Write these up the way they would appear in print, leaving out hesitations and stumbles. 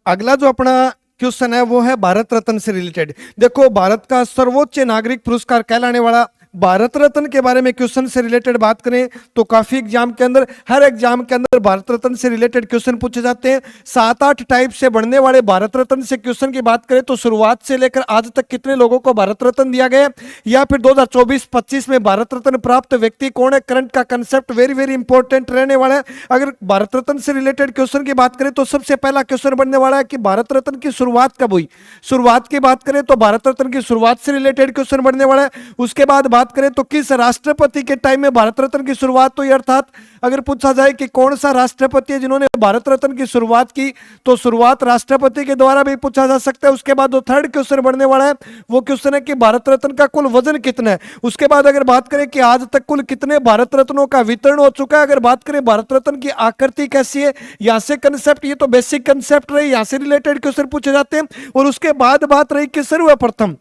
अगला जो अपना क्वेश्चन है वो है भारत रत्न से रिलेटेड। देखो, भारत का सर्वोच्च नागरिक पुरस्कार कहलाने वाला भारत रत्न के बारे में क्वेश्चन से रिलेटेड बात करें तो काफी एग्जाम के अंदर, हर एग्जाम के अंदर भारत रत्न से रिलेटेड क्वेश्चन पूछे जाते हैं। 7-8 टाइप से बढ़ने वाले भारत रत्न से क्वेश्चन की बात करें तो शुरुआत से लेकर आज तक कितने लोगों को भारत रत्न दिया गया, या फिर 2024-25 में भारत रत्न प्राप्त व्यक्ति कौन है, करंट का कंसेप्ट वेरी वेरी इंपॉर्टेंट रहने वाला है। अगर भारत रत्न से रिलेटेड क्वेश्चन की बात करें तो सबसे पहला क्वेश्चन बनने वाला है कि भारत रत्न की शुरुआत कब हुई। शुरुआत की बात करें तो भारत रत्न की शुरुआत से रिलेटेड क्वेश्चन बनने वाला है। उसके बाद बात करें तो किस राष्ट्रपति के टाइम में भारत रत्न की शुरुआत हुई, अर्थात अगर पूछा जाए कि कौन सा राष्ट्रपति है जिन्होंने भारत रत्न की शुरुआत की, तो शुरुआत राष्ट्रपति के द्वारा भी पूछा जा सकता है। उसके बाद जो थर्ड क्वेश्चन बनने वाला है वो क्वेश्चन है कि भारत रत्न का कुल वजन कितना है। उसके बाद अगर बात करें कि आज तक कुल कितने भारत रत्नों का वितरण हो चुका है, अगर बात करें भारत रत्न की आकृति कैसी है, यहां से कंसेप्ट, ये तो बेसिक कंसेप्ट रही, यहां से रिलेटेड क्वेश्चन पूछे जाते हैं। और उसके बाद बात रही कि सर्वप्रथम,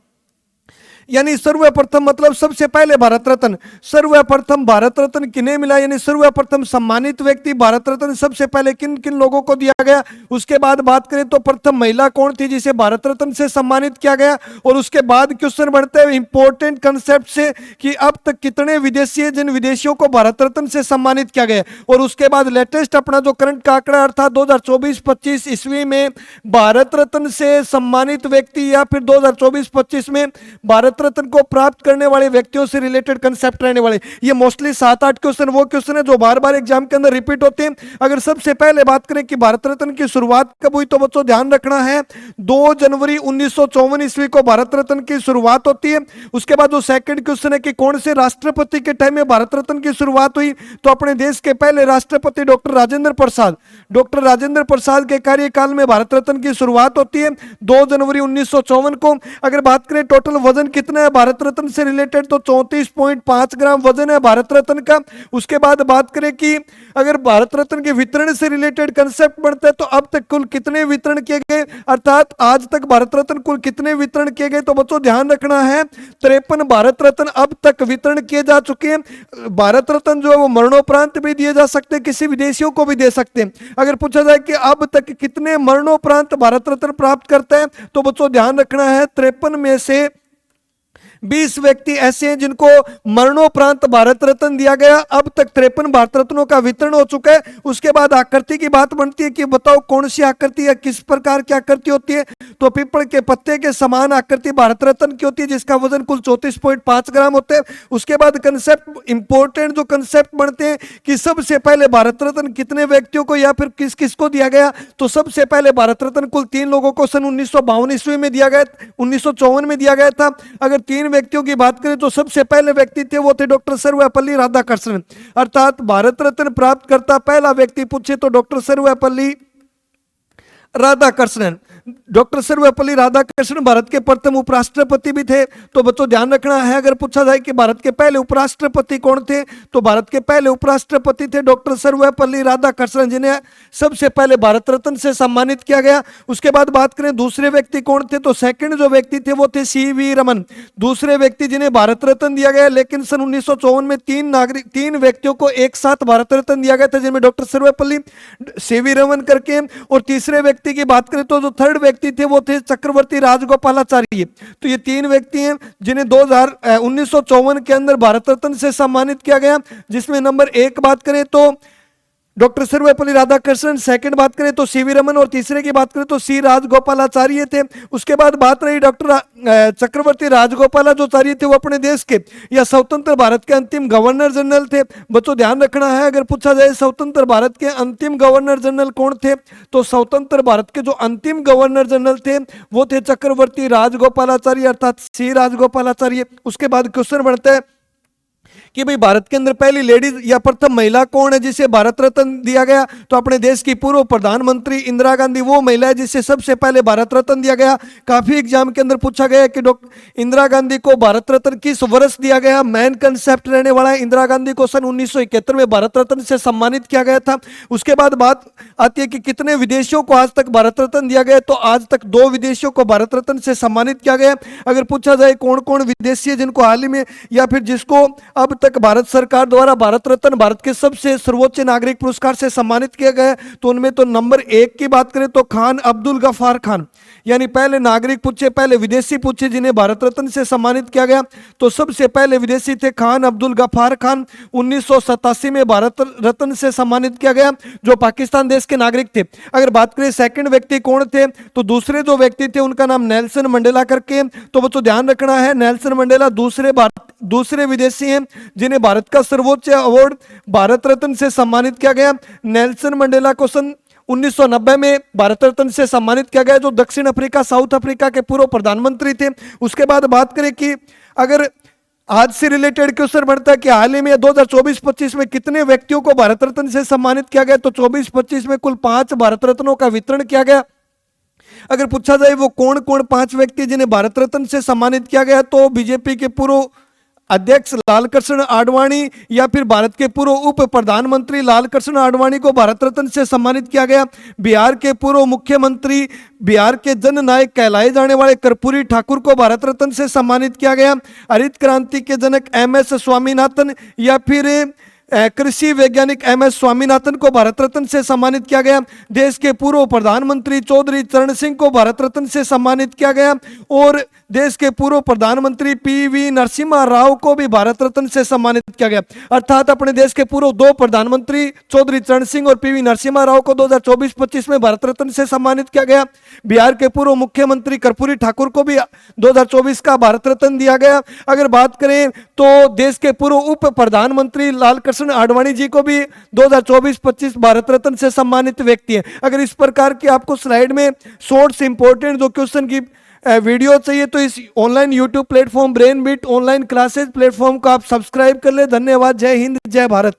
यानी सर्वप्रथम मतलब सबसे पहले भारत रत्न, सर्वप्रथम भारत रत्न किन्हें मिला, यानी सर्वप्रथम सम्मानित व्यक्ति भारत रत्न सबसे पहले किन किन लोगों को दिया गया। उसके बाद बात करें तो प्रथम महिला कौन थी जिसे भारत रत्न से सम्मानित किया गया। और उसके बाद क्वेश्चन बढ़ते हैं इंपॉर्टेंट कंसेप्ट से कि अब तक कितने विदेशी हैं जिन विदेशियों को भारत रत्न से सम्मानित किया गया। और उसके बाद लेटेस्ट अपना जो करंट का आंकड़ा अर्थात 2024-25 ईस्वी में भारत रत्न से सम्मानित व्यक्ति या फिर 2024-25 में भारत रत्न को प्राप्त करने वाले व्यक्तियों से रिलेटेड कंसेप्ट रहने वाले। ये मोस्टली 7-8 क्वेश्चन वो क्वेश्चन है जो बार बार एग्जाम के अंदर रिपीट होते हैं। अगर सबसे पहले बात करें कि भारत रत्न की शुरुआत कब हुई तो बच्चों ध्यान रखना है 2 जनवरी 1954 ईस्वी को भारत रत्न की शुरुआत होती है। उसके बाद जो सेकंड क्वेश्चन है कि कौन से राष्ट्रपति के टाइम में भारत रत्न की शुरुआत हुई, तो अपने देश के पहले राष्ट्रपति डॉक्टर राजेंद्र प्रसाद, डॉक्टर राजेंद्र प्रसाद के कार्यकाल में भारत रत्न की शुरुआत होती है 2 जनवरी 1954 को। अगर बात करें टोटल वजन कितना है भारत रत्न से रिलेटेड तो 34.5 ग्राम वजन है भारत रत्न का। उसके बाद बात करें कि अगर भारत रत्न के वितरण से रिलेटेड कंसेप्ट बढ़ता है तो अब तक कुल कितने वितरण किए गए, अर्थात आज तक भारत रत्न कुल कितने वितरण किए गए, तो बच्चों ध्यान रखना है 53 भारत रत्न अब तक वितरण किए जा चुके हैं। भारत रत्न जो है वो मरणोपरांत भी दिए जा सकते हैं, किसी विदेशियों को भी दे सकते हैं। अगर पूछा जाए कि अब तक कितने मरणोपरांत भारत रत्न प्राप्त करते हैं तो बच्चों ध्यान रखना है 53 में से 20 व्यक्ति ऐसे हैं जिनको मरणोपरांत भारत रत्न दिया गया। अब तक 53 भारत रत्नों का वितरण हो चुका है। उसके बाद आकृति की बात बनती है कि बताओ कौन सी आकृति या किस प्रकार की आकृति होती है, तो पीपल के पत्ते के समान आकृति भारत रत्न की होती है जिसका वजन कुल 34.5 ग्राम होता है। उसके बाद कंसेप्ट इंपॉर्टेंट जो कंसेप्ट बनते हैं कि सबसे पहले भारत रत्न कितने व्यक्तियों को या फिर किस किस को दिया गया, तो सबसे पहले भारत रत्न कुल 3 लोगों को सन 1952 ईस्वी में दिया गया, 1954 में दिया गया था। अगर 3 व्यक्तियों की बात करें तो सबसे पहले व्यक्ति थे वो थे डॉक्टर सर्वपल्ली राधाकृष्णन, अर्थात भारत रत्न प्राप्त करता पहला व्यक्ति पूछे तो डॉक्टर सर्वपल्ली राधाकृष्णन। डॉक्टर सर्वपल्ली राधाकृष्णन भारत के प्रथम उपराष्ट्रपति भी थे। तो बच्चों ध्यान रखना है अगर पूछा जाए कि भारत के पहले उपराष्ट्रपति कौन थे, तो भारत के पहले उपराष्ट्रपति थे डॉक्टर सर्वपल्ली राधाकृष्णन जिन्हें सबसे पहले भारत रत्न से सम्मानित किया गया। उसके बाद बात करें दूसरे व्यक्ति कौन थे, तो सेकंड जो व्यक्ति थे वो थे सीवी रमन, दूसरे व्यक्ति जिन्हें भारत रत्न दिया गया। लेकिन सन 1954 में 3 व्यक्तियों को एक साथ भारत रत्न दिया गया था जिनमें डॉक्टर सर्वपल्ली, सीवी रमन करके, और तीसरे व्यक्ति की बात करें तो जो थर्ड व्यक्ति थे वो थे चक्रवर्ती राजगोपालाचारी। तो ये 3 व्यक्ति हैं जिन्हें 1954 के अंदर भारत रत्न से सम्मानित किया गया, जिसमें नंबर 1 बात करें तो डॉक्टर सर्वपल्ली राधाकृष्णन, सेकंड बात करें तो सीवी रमन, और तीसरे की बात करें तो सी राजगोपालाचार्य थे। उसके बाद बात रही डॉक्टर चक्रवर्ती राजगोपालाचार्य थे, वो अपने देश के या स्वतंत्र भारत के अंतिम गवर्नर जनरल थे। बच्चों ध्यान रखना है अगर पूछा जाए स्वतंत्र भारत के अंतिम गवर्नर जनरल कौन थे, तो स्वतंत्र भारत के जो अंतिम गवर्नर जनरल थे वो थे चक्रवर्ती राजगोपालाचार्य अर्थात सी राजगोपालाचार्य। उसके बाद क्वेश्चन बढ़ता है कि भाई भारत के अंदर पहली लेडीज या प्रथम महिला कौन है जिसे भारत रत्न दिया गया, तो अपने देश की पूर्व प्रधानमंत्री इंदिरा गांधी वो महिला है जिसे सबसे पहले भारत रत्न दिया गया। काफी एग्जाम के अंदर पूछा गया कि डॉक्टर इंदिरा गांधी को भारत रत्न किस वर्ष दिया गया, मेन कंसेप्ट रहने वाला है। इंदिरा गांधी को सन 1971 में भारत रत्न से सम्मानित किया गया था। उसके बाद बात आती है कि कितने विदेशियों को आज तक भारत रत्न दिया गया, तो आज तक 2 विदेशियों को भारत रत्न से सम्मानित किया गया। अगर पूछा जाए कौन कौन विदेशी है जिनको हाल ही में या फिर जिसको अब तक भारत सरकार द्वारा भारत रत्न, भारत के सबसे सर्वोच्च नागरिक पुरस्कार से सम्मानित किया गया, तो उनमें तो नंबर 1 की बात करें तो खान अब्दुल गफ्फार खान, यानी पहले नागरिक पूछे, पहले विदेशी पूछे जिन्हें भारत रत्न से सम्मानित किया गया, तो सबसे पहले विदेशी थे खान अब्दुल गफ्फार खान। 1987 में भारत रत्न से सम्मानित किया गया, जो पाकिस्तान देश के नागरिक थे। अगर बात करें सेकंड व्यक्ति कौन थे, तो दूसरे जो व्यक्ति थे उनका नाम नेल्सन मंडेला करके, तो वो तो ध्यान रखना है, नेल्सन मंडेला दूसरे विदेशी हैं जिन्हें भारत का सर्वोच्च अवार्ड भारत रत्न से सम्मानित किया गया। नेल्सन मंडेला को सन 1990 में भारत रत्न से सम्मानित किया गया, जो दक्षिण अफ्रीका, साउथ अफ्रीका के पूर्व प्रधानमंत्री थे। उसके बाद बात करें कि अगर आज से रिलेटेड क्वेश्चन बनता है कि हाल ही में 2024-25 में कितने व्यक्तियों को भारत रत्न से सम्मानित किया गया, तो 24-25 में कुल 5 भारत रत्नों का वितरण किया गया। अगर पूछा जाए वो कौन कौन 5 व्यक्ति जिन्हें भारत रत्न से सम्मानित किया गया, तो बीजेपी के पूर्व अध्यक्ष लालकृष्ण आडवाणी या फिर भारत के पूर्व उप प्रधानमंत्री लालकृष्ण आडवाणी को भारत रत्न से सम्मानित किया गया। बिहार के पूर्व मुख्यमंत्री, बिहार के जननायक कहलाए जाने वाले कर्पूरी ठाकुर को भारत रत्न से सम्मानित किया गया। हरित क्रांति के जनक MS स्वामीनाथन या फिर कृषि वैज्ञानिक MS स्वामीनाथन को भारत रत्न से सम्मानित किया गया। देश के पूर्व प्रधानमंत्री चौधरी चरण सिंह को भारत रत्न से सम्मानित किया गया, और देश के पूर्व प्रधानमंत्री PV नरसिम्हा राव को भी भारत रत्न से सम्मानित किया गया। अर्थात अपने देश के पूर्व 2 प्रधानमंत्री चौधरी चरण सिंह और PV नरसिम्हा राव को 2024-25 में भारत रत्न से सम्मानित किया गया। बिहार के पूर्व मुख्यमंत्री कर्पूरी ठाकुर को भी 2024 का भारत रत्न दिया गया। अगर बात करें तो देश के पूर्व उप प्रधानमंत्री लालकृष्ण आडवाणी जी को भी 2024-25 भारत रत्न से सम्मानित व्यक्ति हैं। अगर इस प्रकार की आपको स्लाइड में शॉर्ट्स इंपॉर्टेंट जो क्वेश्चन की वीडियो चाहिए, तो इस online YouTube platform brain bit online classes platform को आप सब्सक्राइब कर ले। धन्यवाद। जय हिंद, जय भारत।